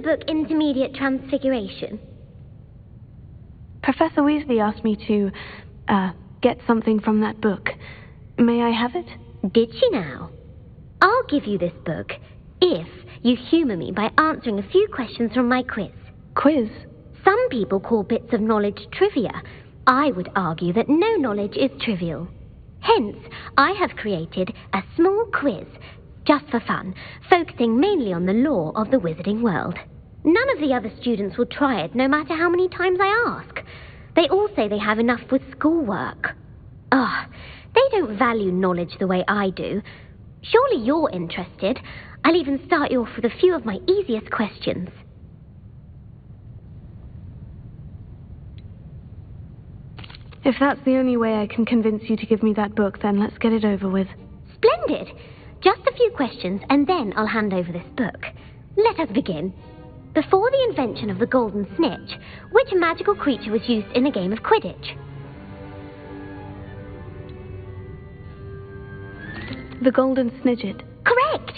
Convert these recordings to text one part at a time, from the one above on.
book Intermediate Transfiguration? Professor Weasley asked me to, get something from that book. May I have it? Did she now? I'll give you this book if you humour me by answering a few questions from my quiz. Quiz? Some people call bits of knowledge trivia. I would argue that no knowledge is trivial. Hence, I have created a small quiz, just for fun, focusing mainly on the lore of the wizarding world. None of the other students will try it, no matter how many times I ask. They all say they have enough with schoolwork. They don't value knowledge the way I do. Surely you're interested. I'll even start you off with a few of my easiest questions. If that's the only way I can convince you to give me that book, then let's get it over with. Splendid! Just a few questions, and then I'll hand over this book. Let us begin. Before the invention of the golden snitch, which magical creature was used in a game of Quidditch? The golden snidget. Correct!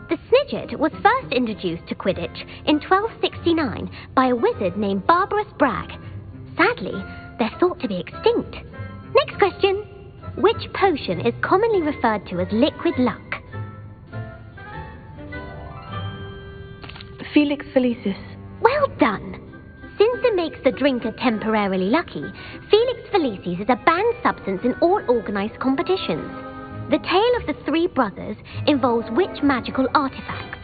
The snidget was first introduced to Quidditch in 1269 by a wizard named Barbarous Bragg. Sadly, they're thought to be extinct. Next question. Which potion is commonly referred to as liquid luck? Felix Felicis. Well done. Since it makes the drinker temporarily lucky, Felix Felicis is a banned substance in all organised competitions. The tale of the three brothers involves which magical artifacts?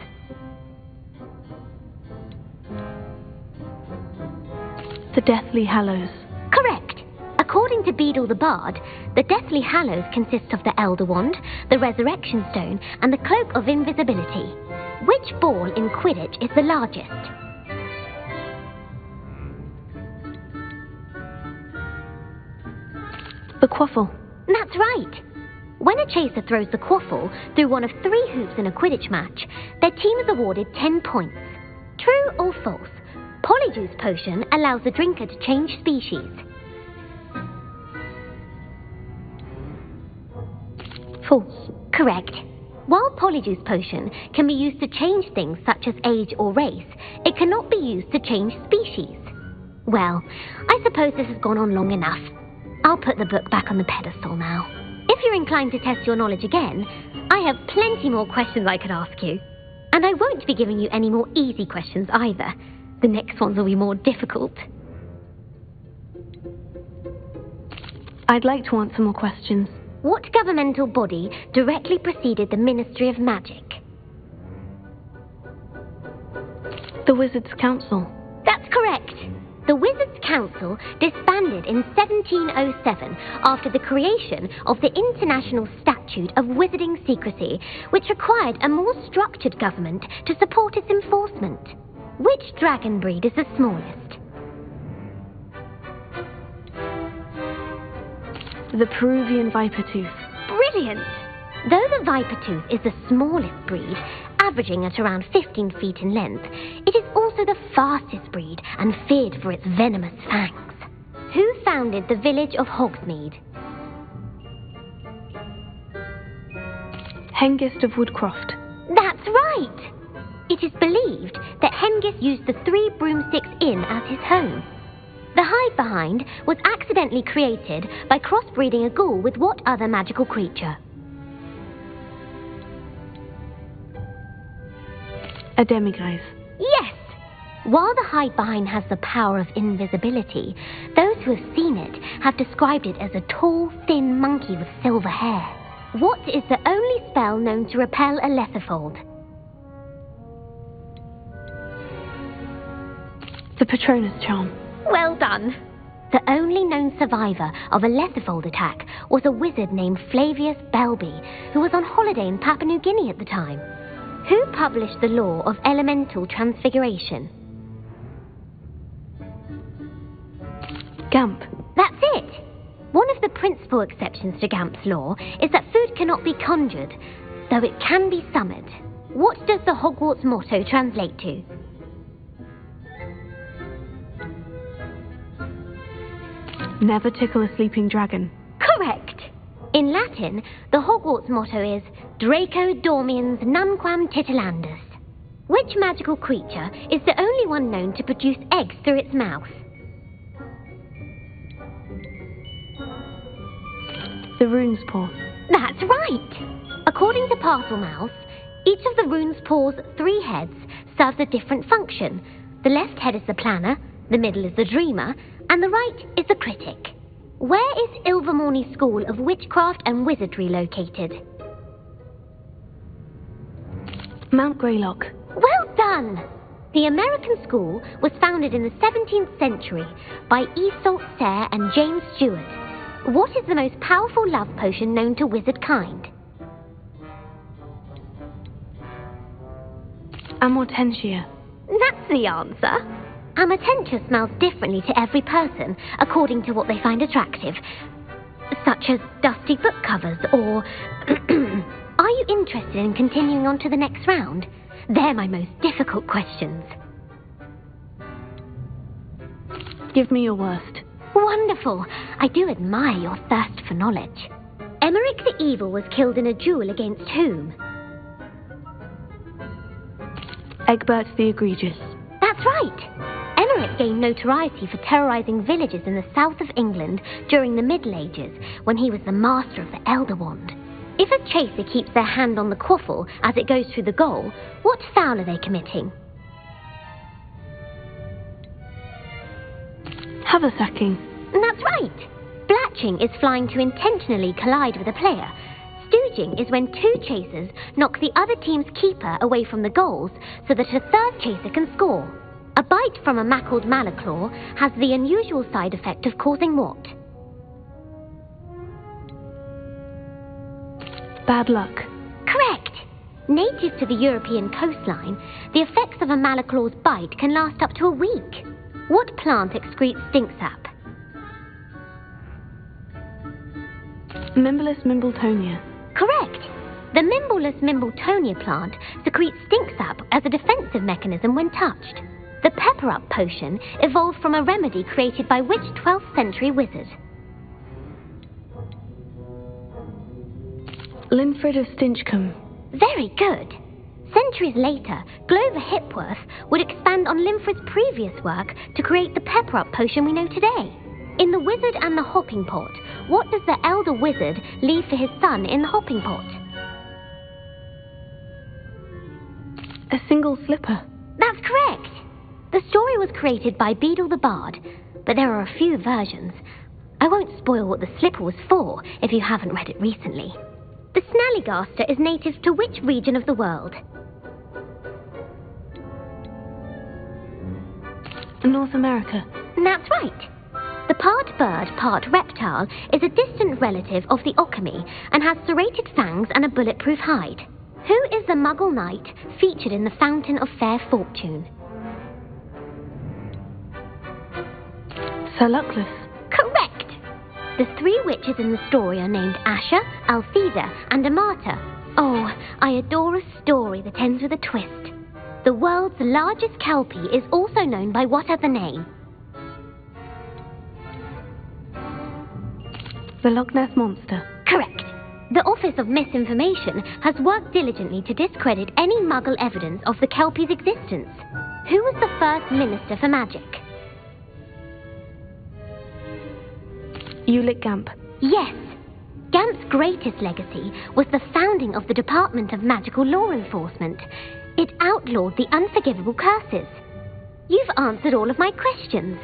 The Deathly Hallows. Correct. According to Beedle the Bard, the Deathly Hallows consist of the Elder Wand, the Resurrection Stone, and the Cloak of Invisibility. Which ball in Quidditch is the largest? The quaffle. That's right. When a chaser throws the quaffle through one of 3 hoops in a Quidditch match, their team is awarded 10 points. True or false? Polyjuice Potion allows the drinker to change species. False. Correct. While Polyjuice Potion can be used to change things such as age or race, it cannot be used to change species. Well, I suppose this has gone on long enough. I'll put the book back on the pedestal now. If you're inclined to test your knowledge again, I have plenty more questions I could ask you. And I won't be giving you any more easy questions either. The next ones will be more difficult. I'd like to answer more questions. What governmental body directly preceded the Ministry of Magic? The Wizards' Council. That's correct. The Wizards' Council disbanded in 1707 after the creation of the International Statute of Wizarding Secrecy, which required a more structured government to support its enforcement. Which dragon breed is the smallest? The Peruvian Vipertooth. Brilliant! Though the Vipertooth is the smallest breed, averaging at around 15 feet in length, it is also the fastest breed and feared for its venomous fangs. Who founded the village of Hogsmeade? Hengist of Woodcroft. That's right! It is believed that Hengist used the 3 broomsticks inn as his home. The Hide-Behind was accidentally created by crossbreeding a ghoul with what other magical creature? A demiguise. Yes! While the Hide-Behind has the power of invisibility, those who have seen it have described it as a tall, thin monkey with silver hair. What is the only spell known to repel a Lethifold? The Patronus Charm. Well done! The only known survivor of a Lethifold attack was a wizard named Flavius Belby, who was on holiday in Papua New Guinea at the time. Who published the law of elemental transfiguration? Gamp. That's it! One of the principal exceptions to Gamp's law is that food cannot be conjured, though it can be summoned. What does the Hogwarts motto translate to? Never tickle a sleeping dragon. Correct! In Latin, the Hogwarts motto is Draco Dormiens Nunquam Titilandus. Which magical creature is the only one known to produce eggs through its mouth? The rune's paw. That's right! According to Parselmouse, each of the rune's paw's 3 heads serves a different function. The left head is the planner, the middle is the dreamer, and the right is the critic. Where is Ilvermorny School of Witchcraft and Wizardry located? Mount Greylock. Well done! The American school was founded in the 17th century by Iseult Sayre and James Stewart. What is the most powerful love potion known to wizard kind? Amortentia. That's the answer. Amortentia smells differently to every person according to what they find attractive, such as dusty book covers or... Are you interested in continuing on to the next round? They're my most difficult questions. Give me your worst. Wonderful. I do admire your thirst for knowledge. Emmerich the Evil was killed in a duel against whom? Egbert the Egregious. That's right. Emmerich gained notoriety for terrorizing villages in the south of England during the Middle Ages when he was the master of the Elder Wand. If a chaser keeps their hand on the quaffle as it goes through the goal, what foul are they committing? Haversacking. That's right. Blatching is flying to intentionally collide with a player. Stooging is when 2 chasers knock the other team's keeper away from the goals so that a third chaser can score. A bite from a mackled malaclaw has the unusual side effect of causing what? Bad luck. Correct. Native to the European coastline, the effects of a malaclaw's bite can last up to a week. What plant excretes stink sap? Mimblelus Mimbletonia. Correct. The Mimblelus Mimbletonia plant secretes stink sap as a defensive mechanism when touched. The pepper-up potion evolved from a remedy created by which 12th century wizard? Linfred of Stinchcombe. Very good. Centuries later, Glover Hipworth would expand on Linfred's previous work to create the pepper-up potion we know today. In The Wizard and the Hopping Pot, what does the elder wizard leave for his son in the hopping pot? A single slipper. That's correct. The story was created by Beadle the Bard, but there are a few versions. I won't spoil what the slipper was for if you haven't read it recently. The Snallygaster is native to which region of the world? North America. That's right. The part bird, part reptile is a distant relative of the Occamy and has serrated fangs and a bulletproof hide. Who is the Muggle knight featured in the Fountain of Fair Fortune? Sir Luckless. Correct! The 3 witches in the story are named Asha, Altheda, and Amata. Oh, I adore a story that ends with a twist. The world's largest kelpie is also known by what other name? The Loch Ness Monster. Correct. The Office of Misinformation has worked diligently to discredit any Muggle evidence of the kelpie's existence. Who was the first Minister for Magic? Ulick Gamp. Yes. Gamp's greatest legacy was the founding of the Department of Magical Law Enforcement. It outlawed the unforgivable curses. You've answered all of my questions.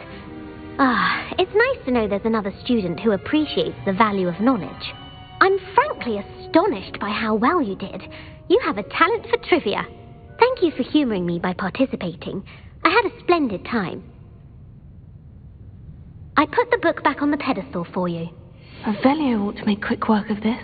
It's nice to know there's another student who appreciates the value of knowledge. I'm frankly astonished by how well you did. You have a talent for trivia. Thank you for humouring me by participating. I had a splendid time. I put the book back on the pedestal for you. Avelio ought to make quick work of this.